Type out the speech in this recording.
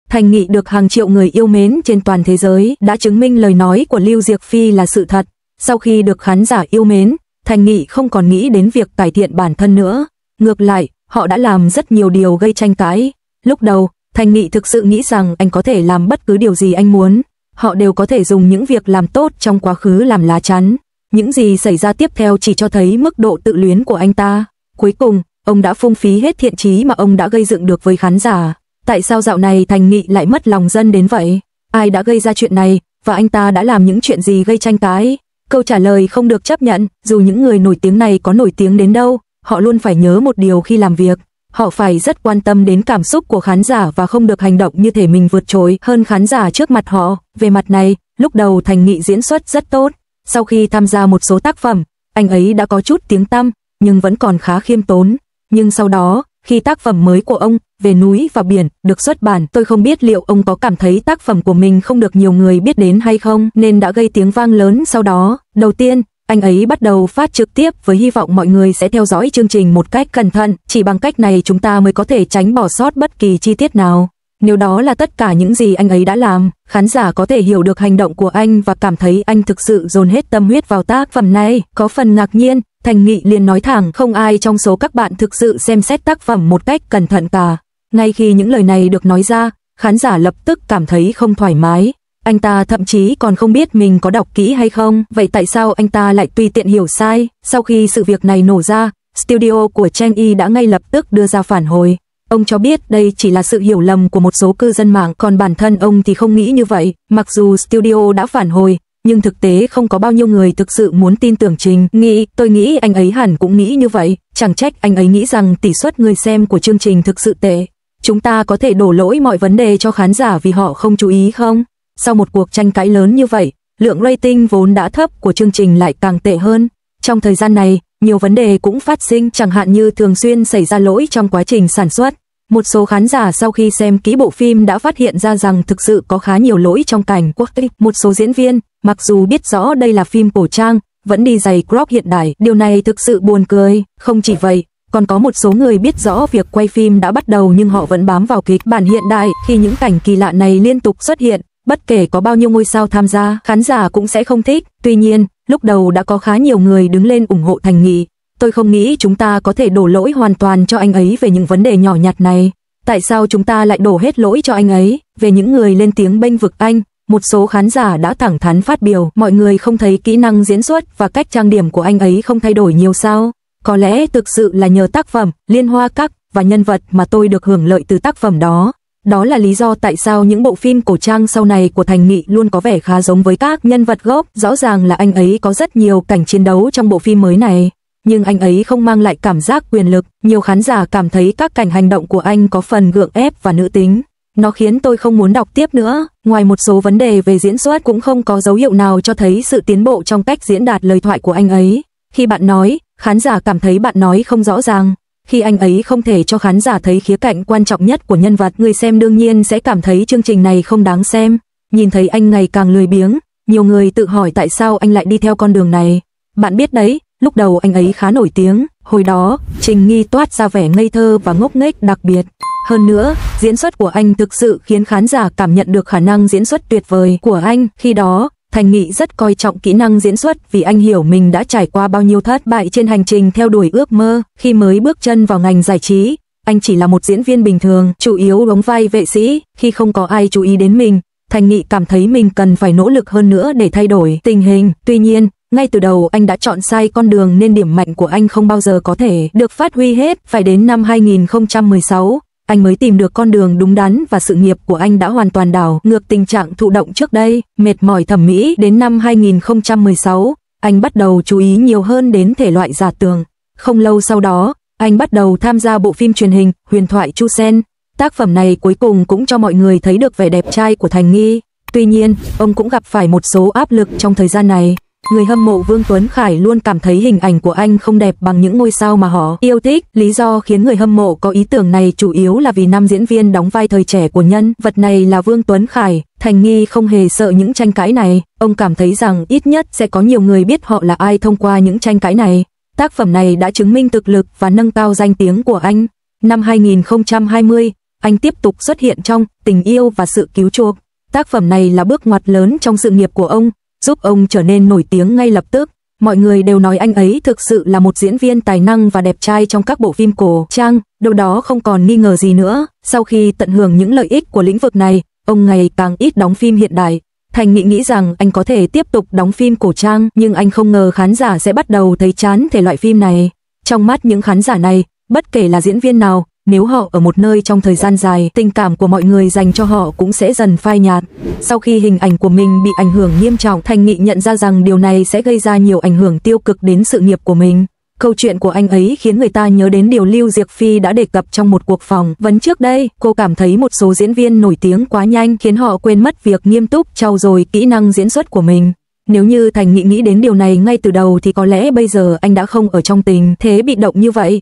Thành Nghị được hàng triệu người yêu mến trên toàn thế giới, đã chứng minh lời nói của Lưu Diệc Phi là sự thật. Sau khi được khán giả yêu mến, Thành Nghị không còn nghĩ đến việc cải thiện bản thân nữa. Ngược lại, họ đã làm rất nhiều điều gây tranh cãi. Lúc đầu, Thành Nghị thực sự nghĩ rằng anh có thể làm bất cứ điều gì anh muốn. Họ đều có thể dùng những việc làm tốt trong quá khứ làm lá chắn. Những gì xảy ra tiếp theo chỉ cho thấy mức độ tự luyến của anh ta. Cuối cùng, ông đã phung phí hết thiện chí mà ông đã gây dựng được với khán giả. Tại sao dạo này Thành Nghị lại mất lòng dân đến vậy? Ai đã gây ra chuyện này, và anh ta đã làm những chuyện gì gây tranh cãi? Câu trả lời không được chấp nhận, dù những người nổi tiếng này có nổi tiếng đến đâu, họ luôn phải nhớ một điều khi làm việc. Họ phải rất quan tâm đến cảm xúc của khán giả và không được hành động như thể mình vượt trội hơn khán giả trước mặt họ. Về mặt này, lúc đầu Thành Nghị diễn xuất rất tốt. Sau khi tham gia một số tác phẩm, anh ấy đã có chút tiếng tăm, nhưng vẫn còn khá khiêm tốn. Nhưng sau đó, khi tác phẩm mới của ông, Về núi và biển, được xuất bản, tôi không biết liệu ông có cảm thấy tác phẩm của mình không được nhiều người biết đến hay không, nên đã gây tiếng vang lớn sau đó. Đầu tiên, anh ấy bắt đầu phát trực tiếp với hy vọng mọi người sẽ theo dõi chương trình một cách cẩn thận, chỉ bằng cách này chúng ta mới có thể tránh bỏ sót bất kỳ chi tiết nào. Nếu đó là tất cả những gì anh ấy đã làm, khán giả có thể hiểu được hành động của anh và cảm thấy anh thực sự dồn hết tâm huyết vào tác phẩm này. Có phần ngạc nhiên, Thành Nghị liền nói thẳng, không ai trong số các bạn thực sự xem xét tác phẩm một cách cẩn thận cả. Ngay khi những lời này được nói ra, khán giả lập tức cảm thấy không thoải mái. Anh ta thậm chí còn không biết mình có đọc kỹ hay không, vậy tại sao anh ta lại tùy tiện hiểu sai? Sau khi sự việc này nổ ra, studio của Chang Y đã ngay lập tức đưa ra phản hồi. Ông cho biết đây chỉ là sự hiểu lầm của một số cư dân mạng, còn bản thân ông thì không nghĩ như vậy. Mặc dù studio đã phản hồi, nhưng thực tế không có bao nhiêu người thực sự muốn tin tưởng Trình Nghị. Tôi nghĩ anh ấy hẳn cũng nghĩ như vậy, chẳng trách anh ấy nghĩ rằng tỷ suất người xem của chương trình thực sự tệ. Chúng ta có thể đổ lỗi mọi vấn đề cho khán giả vì họ không chú ý không? Sau một cuộc tranh cãi lớn như vậy, lượng rating vốn đã thấp của chương trình lại càng tệ hơn. Trong thời gian này, nhiều vấn đề cũng phát sinh, chẳng hạn như thường xuyên xảy ra lỗi trong quá trình sản xuất. Một số khán giả sau khi xem kỹ bộ phim đã phát hiện ra rằng thực sự có khá nhiều lỗi trong cảnh quay. Một số diễn viên, mặc dù biết rõ đây là phim cổ trang, vẫn đi giày crop hiện đại. Điều này thực sự buồn cười. Không chỉ vậy, còn có một số người biết rõ việc quay phim đã bắt đầu nhưng họ vẫn bám vào kịch bản hiện đại. Khi những cảnh kỳ lạ này liên tục xuất hiện, bất kể có bao nhiêu ngôi sao tham gia, khán giả cũng sẽ không thích. Tuy nhiên, lúc đầu đã có khá nhiều người đứng lên ủng hộ Thành Nghị. Tôi không nghĩ chúng ta có thể đổ lỗi hoàn toàn cho anh ấy về những vấn đề nhỏ nhặt này. Tại sao chúng ta lại đổ hết lỗi cho anh ấy? Về những người lên tiếng bênh vực anh, một số khán giả đã thẳng thắn phát biểu, mọi người không thấy kỹ năng diễn xuất và cách trang điểm của anh ấy không thay đổi nhiều sao? Có lẽ thực sự là nhờ tác phẩm Liên Hoa Các và nhân vật mà tôi được hưởng lợi từ tác phẩm đó. Đó là lý do tại sao những bộ phim cổ trang sau này của Thành Nghị luôn có vẻ khá giống với các nhân vật gốc. Rõ ràng là anh ấy có rất nhiều cảnh chiến đấu trong bộ phim mới này, nhưng anh ấy không mang lại cảm giác quyền lực. Nhiều khán giả cảm thấy các cảnh hành động của anh có phần gượng ép và nữ tính. Nó khiến tôi không muốn đọc tiếp nữa. Ngoài một số vấn đề về diễn xuất, cũng không có dấu hiệu nào cho thấy sự tiến bộ trong cách diễn đạt lời thoại của anh ấy. Khi bạn nói, khán giả cảm thấy bạn nói không rõ ràng. Khi anh ấy không thể cho khán giả thấy khía cạnh quan trọng nhất của nhân vật, người xem đương nhiên sẽ cảm thấy chương trình này không đáng xem. Nhìn thấy anh ngày càng lười biếng, nhiều người tự hỏi tại sao anh lại đi theo con đường này. Bạn biết đấy, lúc đầu anh ấy khá nổi tiếng, hồi đó, Trình Nghi toát ra vẻ ngây thơ và ngốc nghếch đặc biệt. Hơn nữa, diễn xuất của anh thực sự khiến khán giả cảm nhận được khả năng diễn xuất tuyệt vời của anh. Khi đó, Thành Nghị rất coi trọng kỹ năng diễn xuất vì anh hiểu mình đã trải qua bao nhiêu thất bại trên hành trình theo đuổi ước mơ. Khi mới bước chân vào ngành giải trí, anh chỉ là một diễn viên bình thường, chủ yếu đóng vai vệ sĩ. Khi không có ai chú ý đến mình, Thành Nghị cảm thấy mình cần phải nỗ lực hơn nữa để thay đổi tình hình. Tuy nhiên, ngay từ đầu anh đã chọn sai con đường nên điểm mạnh của anh không bao giờ có thể được phát huy hết. Phải đến năm 2016, anh mới tìm được con đường đúng đắn và sự nghiệp của anh đã hoàn toàn đảo ngược tình trạng thụ động trước đây, mệt mỏi thẩm mỹ. Đến năm 2016, anh bắt đầu chú ý nhiều hơn đến thể loại giả tưởng. Không lâu sau đó, anh bắt đầu tham gia bộ phim truyền hình Huyền thoại Chu Sen. Tác phẩm này cuối cùng cũng cho mọi người thấy được vẻ đẹp trai của Thành Nghị. Tuy nhiên, ông cũng gặp phải một số áp lực trong thời gian này. Người hâm mộ Vương Tuấn Khải luôn cảm thấy hình ảnh của anh không đẹp bằng những ngôi sao mà họ yêu thích. Lý do khiến người hâm mộ có ý tưởng này chủ yếu là vì nam diễn viên đóng vai thời trẻ của nhân vật này là Vương Tuấn Khải. Thành Nghị không hề sợ những tranh cãi này. Ông cảm thấy rằng ít nhất sẽ có nhiều người biết họ là ai thông qua những tranh cãi này. Tác phẩm này đã chứng minh thực lực và nâng cao danh tiếng của anh. Năm 2020, anh tiếp tục xuất hiện trong Tình yêu và sự cứu chuộc. Tác phẩm này là bước ngoặt lớn trong sự nghiệp của ông, giúp ông trở nên nổi tiếng ngay lập tức. Mọi người đều nói anh ấy thực sự là một diễn viên tài năng và đẹp trai trong các bộ phim cổ trang, điều đó không còn nghi ngờ gì nữa. Sau khi tận hưởng những lợi ích của lĩnh vực này, ông ngày càng ít đóng phim hiện đại. Thành Nghị nghĩ rằng anh có thể tiếp tục đóng phim cổ trang, nhưng anh không ngờ khán giả sẽ bắt đầu thấy chán thể loại phim này. Trong mắt những khán giả này, bất kể là diễn viên nào, nếu họ ở một nơi trong thời gian dài, tình cảm của mọi người dành cho họ cũng sẽ dần phai nhạt. Sau khi hình ảnh của mình bị ảnh hưởng nghiêm trọng, Thành Nghị nhận ra rằng điều này sẽ gây ra nhiều ảnh hưởng tiêu cực đến sự nghiệp của mình. Câu chuyện của anh ấy khiến người ta nhớ đến điều Lưu Diệc Phi đã đề cập trong một cuộc phỏng vấn trước đây. Cô cảm thấy một số diễn viên nổi tiếng quá nhanh khiến họ quên mất việc nghiêm túc trau dồi kỹ năng diễn xuất của mình. Nếu như Thành Nghị nghĩ đến điều này ngay từ đầu thì có lẽ bây giờ anh đã không ở trong tình thế bị động như vậy.